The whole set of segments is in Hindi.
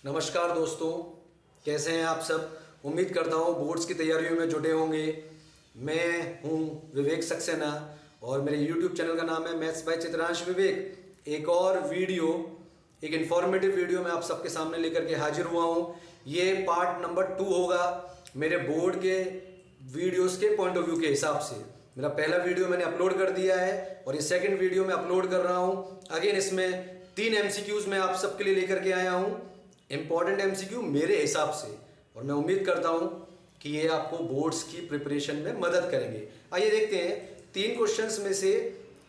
नमस्कार दोस्तों, कैसे हैं आप सब। उम्मीद करता हूँ बोर्ड्स की तैयारियों में जुटे होंगे। मैं हूँ विवेक सक्सेना और मेरे YouTube चैनल का नाम है मैथ्स बाय चित्रांश विवेक। एक और वीडियो, एक इन्फॉर्मेटिव वीडियो मैं आप सबके सामने लेकर के हाजिर हुआ हूँ। ये पार्ट नंबर 2 होगा मेरे बोर्ड के वीडियोस के पॉइंट ऑफ व्यू के हिसाब से। मेरा पहला वीडियो मैंने अपलोड कर दिया है और ये सेकंड वीडियो मैं अपलोड कर रहा हूँ। अगेन इसमें 3 MCQs मैं आप सबके लिए लेकर के आया हूँ, इंपॉर्टेंट MCQ मेरे हिसाब से, और मैं उम्मीद करता हूँ कि ये आपको बोर्ड्स की प्रिपरेशन में मदद करेंगे। आइए देखते हैं। 3 क्वेश्चंस में से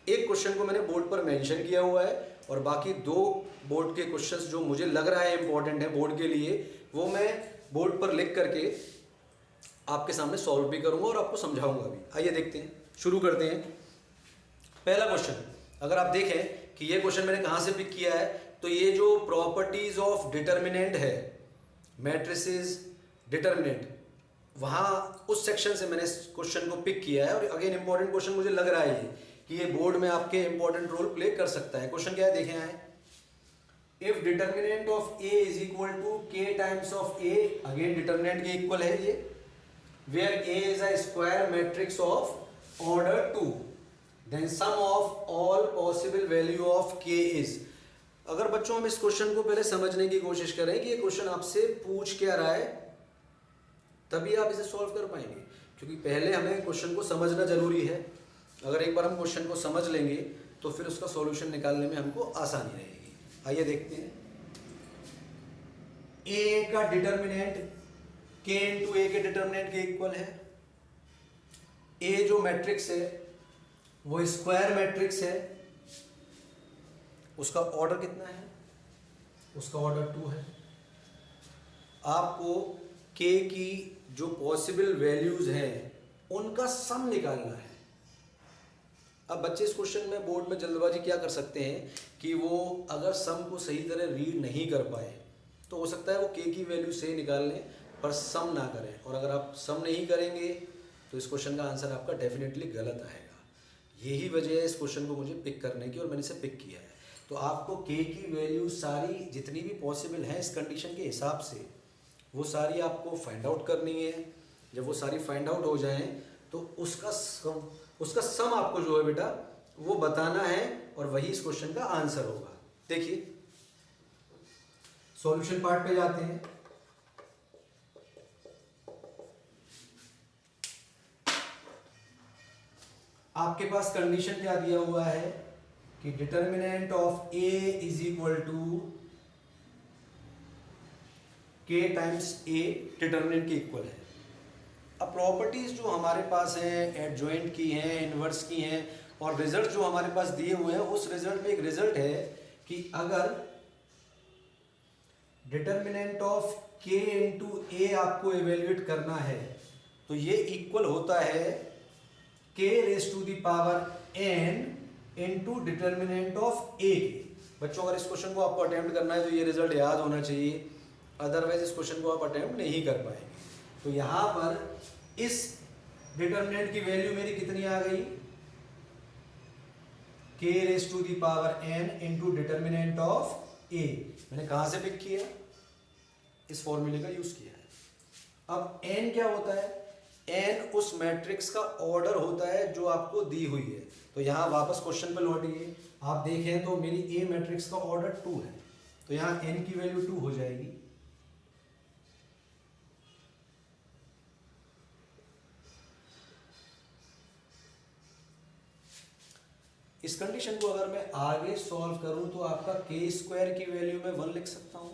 एक क्वेश्चन को मैंने बोर्ड पर मेंशन किया हुआ है और बाकी 2 बोर्ड के क्वेश्चंस जो मुझे लग रहा है इंपॉर्टेंट है बोर्ड के लिए, वो मैं बोर्ड पर लिख करके आपके सामने सॉल्व भी करूंगा और आपको समझाऊंगा भी। आइए देखते हैं, शुरू करते हैं। पहला क्वेश्चन, अगर आप देखें कि ये क्वेश्चन मैंने कहां से पिक किया है, तो ये जो प्रॉपर्टीज ऑफ डिटर्मिनेंट है, मैट्रिसेस डिटर्मिनेंट, वहां उस सेक्शन से मैंने इस क्वेश्चन को पिक किया है। और अगेन इंपॉर्टेंट क्वेश्चन मुझे लग रहा है कि ये बोर्ड में आपके इंपॉर्टेंट रोल प्ले कर सकता है। क्वेश्चन क्या है, देखें आए। If determinant of A is equal to k times of A, again determinant के इक्वल है ये, where A is a square matrix of order 2, then sum of all possible value of K is। अगर बच्चों हम इस क्वेश्चन को पहले समझने की कोशिश करें कि ये क्वेश्चन आपसे पूछ क्या रहा है, तभी आप इसे सॉल्व कर पाएंगे, क्योंकि पहले हमें क्वेश्चन को समझना जरूरी है। अगर एक बार हम क्वेश्चन को समझ लेंगे तो फिर उसका सॉल्यूशन निकालने में हमको आसानी रहेगी। आइए देखते हैं। ए का डिटर्मिनेंट k इंटू ए के डिटर्मिनेंट के इक्वल है। ए जो मैट्रिक्स है वो स्क्वायर मैट्रिक्स है, उसका ऑर्डर कितना है, उसका ऑर्डर 2 है। आपको k की जो पॉसिबल वैल्यूज हैं उनका सम निकालना है। अब बच्चे इस क्वेश्चन में बोर्ड में जल्दबाजी क्या कर सकते हैं कि वो अगर सम को सही तरह रीड नहीं कर पाए तो हो सकता है वो k की वैल्यू सही निकाल लें पर सम ना करें, और अगर आप सम नहीं करेंगे तो इस क्वेश्चन का आंसर आपका डेफिनेटली गलत आएगा। यही वजह है इस क्वेश्चन को मुझे पिक करने की और मैंने इसे पिक किया है। तो आपको k की वैल्यू सारी जितनी भी पॉसिबल है इस कंडीशन के हिसाब से वो सारी आपको फाइंड आउट करनी है। जब वो सारी फाइंड आउट हो जाएं तो उसका सम आपको जो है बेटा वो बताना है और वही इस क्वेश्चन का आंसर होगा। देखिए सॉल्यूशन पार्ट पे जाते हैं। आपके पास कंडीशन क्या दिया हुआ है कि determinant of A is equal to k times A, determinant के इक्वल है। अब प्रॉपर्टीज जो हमारे पास हैं, एडजॉइंट की हैं, इनवर्स की हैं, और रिजल्ट जो हमारे पास दिए हुए हैं, उस रिजल्ट में एक रिजल्ट है कि अगर डिटर्मिनेंट ऑफ के इंटू ए आपको इवेल्युएट करना है तो ये इक्वल होता है k raise to the power n into determinant of a। बच्चों अगर इस क्वेश्चन को आपको अटेम्प्ट करना है तो ये रिजल्ट याद होना चाहिए, अदरवाइज इस क्वेश्चन को आप अटेम्प्ट नहीं कर पाएंगे। तो यहां पर इस डिटर्मिनेंट की वैल्यू मेरी कितनी आ गई, k raise to the power n into determinant of a। मैंने कहां से पिक किया, इस फॉर्मूले का यूज किया है। अब n क्या होता है, n उस मैट्रिक्स का ऑर्डर होता है जो आपको दी हुई है। तो यहां वापस क्वेश्चन पे लौटिए, आप देखें तो मेरी ए मैट्रिक्स का ऑर्डर 2 है, तो यहां n की वैल्यू 2 हो जाएगी। इस कंडीशन को अगर मैं आगे सॉल्व करूं तो आपका k स्क्वायर की वैल्यू में 1 लिख सकता हूं,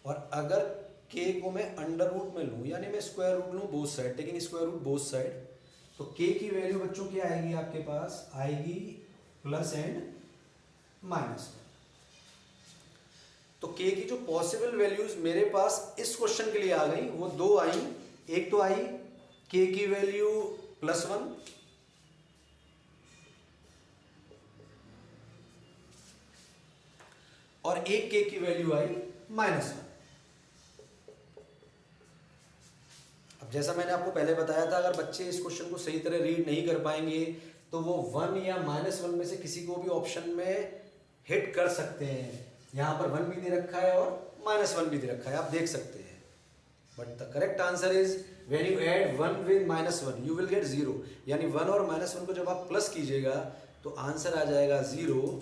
और अगर k को मैं अंडर रूट में लूं, यानी मैं स्क्वायर रूट लूं both side, taking square root both side, तो k की वैल्यू बच्चों क्या आएगी, आपके पास आएगी प्लस एंड माइनस। तो k की जो पॉसिबल वैल्यूज मेरे पास इस क्वेश्चन के लिए आ गई वो 2 आई। एक तो आई k की वैल्यू +1, और एक k की वैल्यू आई -1। अब जैसा मैंने आपको पहले बताया था, अगर बच्चे इस क्वेश्चन को सही तरह रीड नहीं कर पाएंगे तो वो 1 या -1 में से किसी को भी ऑप्शन में हिट कर सकते हैं। यहाँ पर 1 भी दे रखा है और -1 भी दे रखा है, आप देख सकते हैं। But the correct answer is when you add 1 with -1 you will get 0, यानी 1 और -1 को जब आप प्लस कीजिएगा तो आंसर आ जाएगा 0।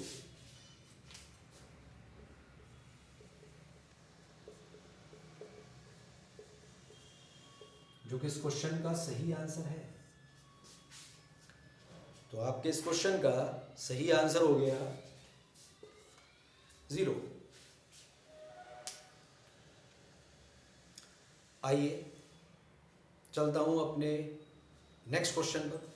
जो कि इस क्वेश्चन का सही आंसर है। तो आपके इस क्वेश्चन का सही आंसर हो गया 0। आइए चलता हूं अपने नेक्स्ट क्वेश्चन पर।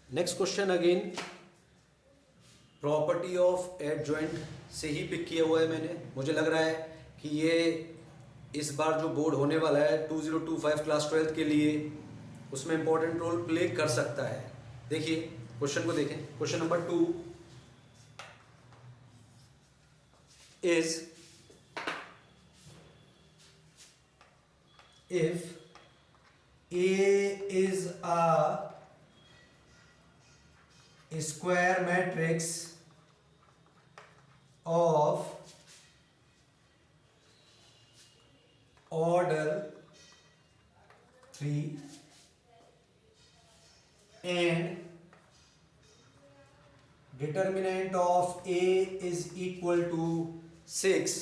Next question again property of adjoint से ही पिक किया हुआ है मैंने। मुझे लग रहा है कि ये इस बार जो बोर्ड होने वाला है 2025 क्लास 12th के लिए उसमें इंपॉर्टेंट रोल प्ले कर सकता है। देखिए क्वेश्चन को देखें। Question number 2 is if A is a square matrix of order 3 and determinant of A is equal to 6,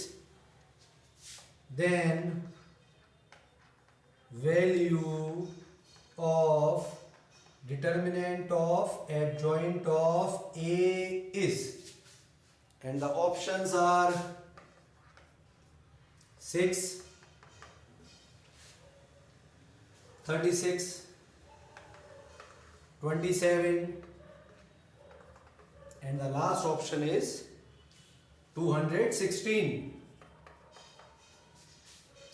then value of determinant of adjoint of A is, and the options are 6, 36, 27 and the last option is 216।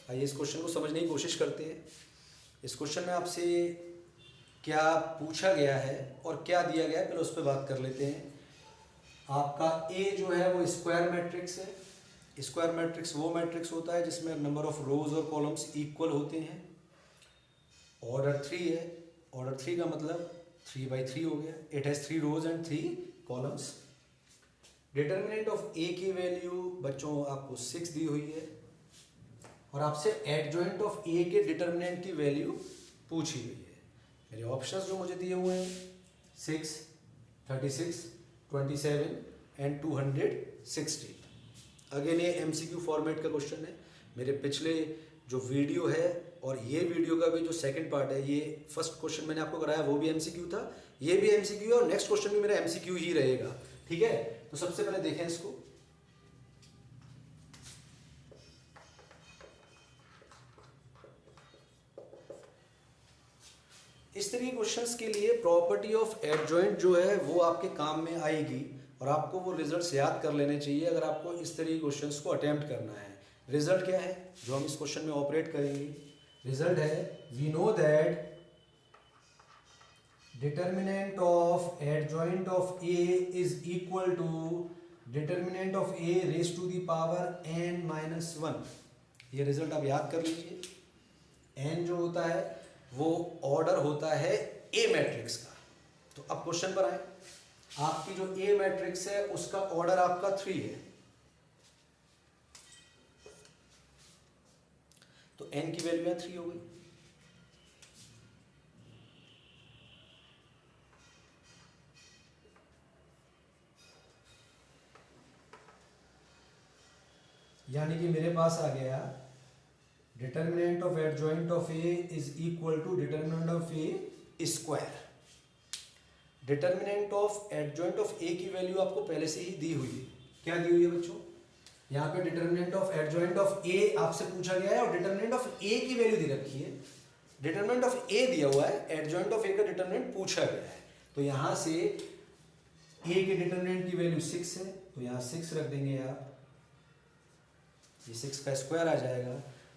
आइए इस क्वेश्चन को समझने की कोशिश करते हैं। इस क्वेश्चन में आपसे क्या पूछा गया है और क्या दिया गया है, पहले उस पर बात कर लेते हैं। आपका ए जो है वो स्क्वायर मैट्रिक्स है। स्क्वायर मैट्रिक्स वो मैट्रिक्स होता है जिसमें नंबर ऑफ रोज और कॉलम्स इक्वल होते हैं। ऑर्डर 3 है। ऑर्डर 3 का मतलब 3/3 हो गया। It has 3 rows and 3 columns. Determinant of A की वैल्यू बच्चों आपको 6 दी हुई है और आपसे एडजॉइंट ऑफ ए के डिटर्मिनेंट की वैल्यू पूछी गई है। मेरे ऑप्शंस जो मुझे दिए हुए हैं 6, 36, 27 एंड 260। अगेन ये एमसीक्यू फॉर्मेट का क्वेश्चन है। मेरे पिछले जो वीडियो है और ये वीडियो का भी जो सेकंड पार्ट है, ये फर्स्ट क्वेश्चन मैंने आपको कराया वो भी एमसीक्यू था, ये भी एमसीक्यू है और नेक्स्ट क्वेश्चन भी मेरा एमसीक्यू ही रहेगा। ठीक है, तो सबसे पहले देखें इसको। इस तरह के क्वेश्चंस के लिए प्रॉपर्टी ऑफ एडजॉइंट जो है वो आपके काम में आएगी और आपको वो रिजल्ट्स याद कर लेने चाहिए अगर आपको इस तरह के क्वेश्चंस को अटेम्प्ट करना है। रिजल्ट क्या है जो हम इस क्वेश्चन में ऑपरेट करेंगे? रिजल्ट है we know that determinant of adjoint of A is equal to determinant of A raise to the power n-1। ये रिजल्ट आप याद कर लीजिए। n जो होता है वो ऑर्डर होता है ए मैट्रिक्स का। तो अब क्वेश्चन पर आए। आपकी जो ए मैट्रिक्स है उसका ऑर्डर आपका 3 है, तो n की वैल्यू है 3 हो गई। यानी कि मेरे पास आ गया determinant of adjoint of A is equal to determinant of A square. Determinant of adjoint of A की वैल्यू आपको पहले से ही दी हुई है। क्या दी हुई है बच्चों? यहाँ पे डिटर्मिनेंट ऑफ एडजॉइंट ऑफ ए आपसे पूछा गया है और डिटर्मिनेंट ऑफ ए की वैल्यू दी रखी है। डिटर्मिनेंट ऑफ ए दिया हुआ है, एडजॉइंट ऑफ ए का डिटर्मिनेंट पूछा गया है। तो यहाँ से ए के डिटर्मिनेंट की वैल्यू 6 है, तो यहाँ 6 रख देंगे आप। ये 6 का स्क्वायर आ जाएगा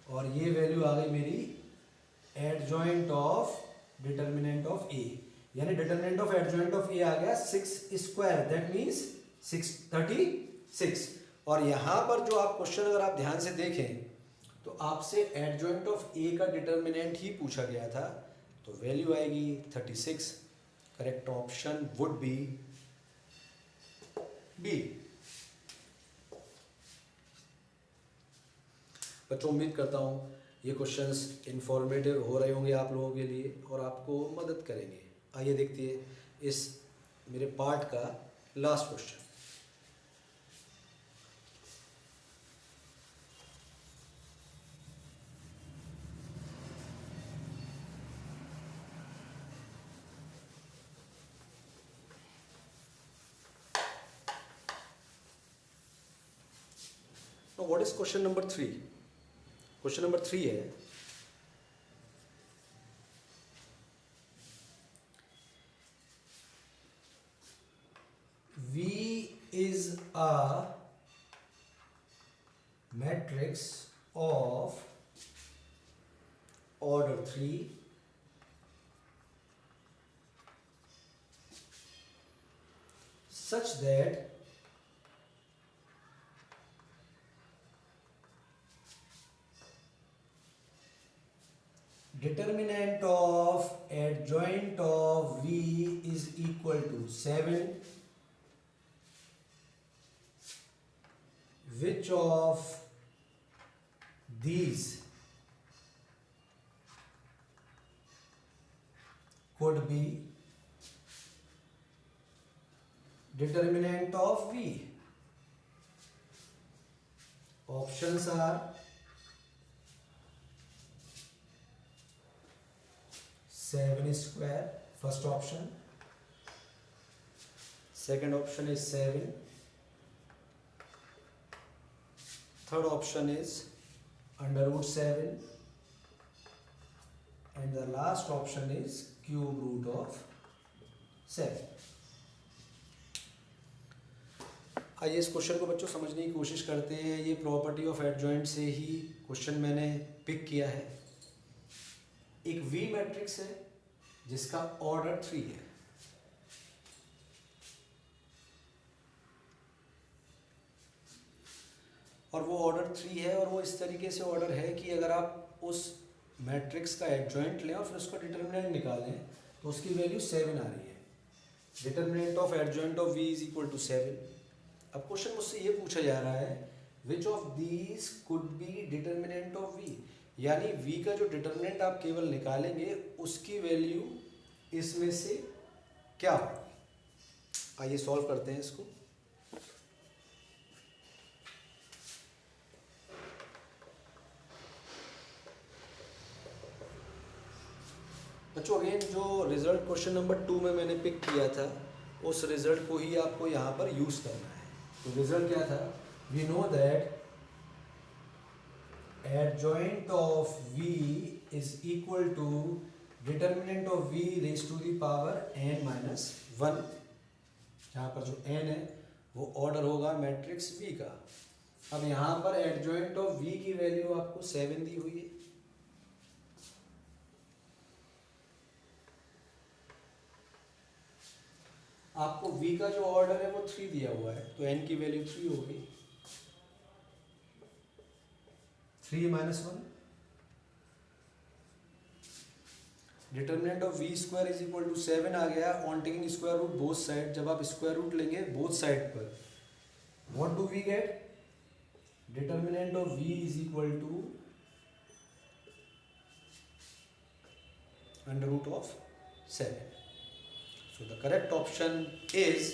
और ये वैल्यू आ गई मेरी एडजॉइंट ऑफ डिटर्मिनेंट ऑफ ए, यानी डिटर्मिनेंट ऑफ एडजॉइंट ऑफ ए आ गया 6 स्क्वायर, दैट मीन्स 636। और यहाँ पर जो आप क्वेश्चन अगर आप ध्यान से देखें तो आपसे एडजॉइंट ऑफ ए का डिटर्मिनेंट ही पूछा गया था, तो वैल्यू आएगी 36। Correct option would be B. बच्चों उम्मीद करता हूँ ये क्वेश्चंस इंफॉर्मेटिव हो रहे होंगे आप लोगों के लिए और आपको मदद करेंगे। आइए देखते हैं इस मेरे पार्ट का last question. Now what is question number 3? Question number 3 है V is a matrix of order 3 such that determinant of adjoint of V is equal to 7, which of these could be determinant of V? Options are 7 square, first option. Second option is 7. Third option is under root 7. And the last option is cube root of 7. आइए इस क्वेश्चन को बच्चों समझने की कोशिश करते हैं। ये प्रॉपर्टी ऑफ एडजॉइंट से ही क्वेश्चन मैंने पिक किया है। एक V मैट्रिक्स है जिसका ऑर्डर 3 है। और वो ऑर्डर 3 है और वो इस तरीके से ऑर्डर है कि अगर आप उस मैट्रिक्स का एडजॉइंट लें और फिर उसका डिटर्मिनेंट निकालें तो उसकी वैल्यू 7 आ रही है। Determinant of adjoint of V is equal to 7। अब क्वेश्चन मुझसे ये पूछा जा रहा है which of these could be determinant of V, यानी V का जो डिटर्मिनेंट आप केवल निकालेंगे उसकी वैल्यू इसमें से क्या होगी। आइए सॉल्व करते हैं इसको। बच्चों अगेन जो रिजल्ट क्वेश्चन नंबर 2 में मैंने पिक किया था उस रिजल्ट को ही आपको यहाँ पर यूज करना है। तो रिजल्ट क्या था, we know that adjoint of V is equal to determinant of V raised to the power n minus 1, जहाँ पर जो n है वो ऑर्डर होगा मैट्रिक्स V का। अब यहाँ पर adjoint of V की वैल्यू आपको 7 दी हुई है। आपको V का जो ऑर्डर है वो 3 दिया हुआ है, तो n की वैल्यू 3 होगी। 3 minus 1, determinant of V square is equal to 7 आ गया on taking square root both side. जब आप स्क्वायर रूट लेंगे बोथ साइड पर what do we get, determinant of V is equal to under root of 7। So the correct option is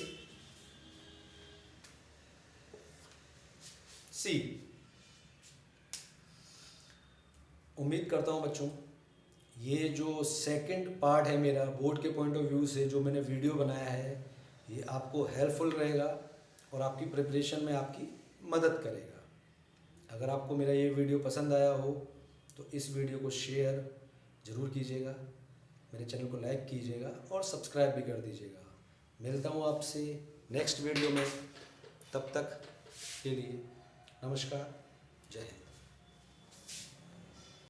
C। उम्मीद करता हूँ बच्चों ये जो सेकंड पार्ट है मेरा बोर्ड के पॉइंट ऑफ व्यू से जो मैंने वीडियो बनाया है ये आपको हेल्पफुल रहेगा और आपकी प्रिपरेशन में आपकी मदद करेगा। अगर आपको मेरा ये वीडियो पसंद आया हो तो इस वीडियो को शेयर ज़रूर कीजिएगा, मेरे चैनल को लाइक कीजिएगा और सब्सक्राइब भी कर दीजिएगा। मिलता हूँ आपसे नेक्स्ट वीडियो में, तब तक के लिए नमस्कार, जय हिंद।